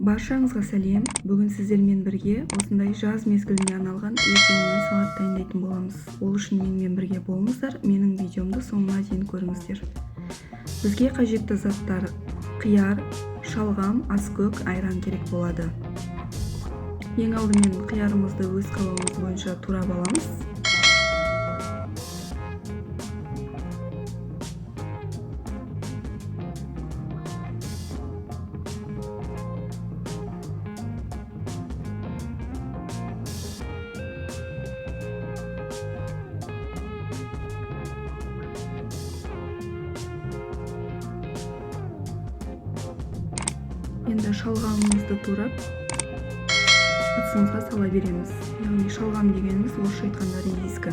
Баршаңызға сәлем. Бүгін сіздермен бірге осындай жаз мезгіліне арналған өте оңай салат дайындайтын боламыз. Ол үшін менімен бірге болыңыздар, менің видеомды соңына дейін көріңіздер. Бізге қажетті заттар: қияр, шалғам, аскөк, айран керек болады. Ең алдымен қиярымызды өз қалауымыз бойынша турап аламыз. Енді шалғамымызды турап ыдысымызға сала береміз. Яғни шалғам дегеніміз орысша айтқанда редиска.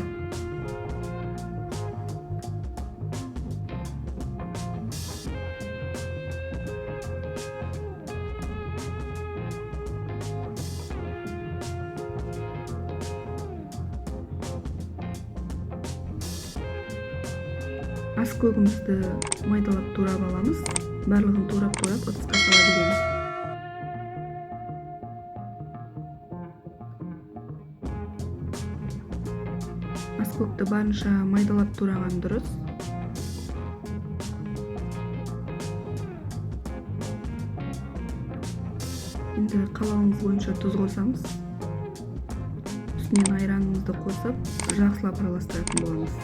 Аскөгімізді майдалап турап аламыз. Барлығын турап ыдысқа сала береміз. Аскөкті барынша майдалап тураған дұрыс. Енді қалауымыз бойынша тұз қосамыз. Үстінен айранымызды қосып, жақсылап араластыратын боламыз.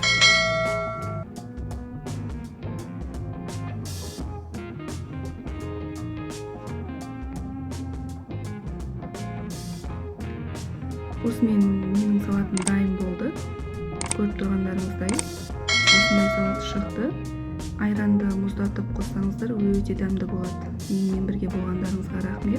Осымен менің салатым дайын болды. Көріп тұрғандарыңыздай осындай салат шықты. Айранды мұздатып қоссаңыздар өте дәмді болады. Менімен бірге болғандарыңызға рахмет.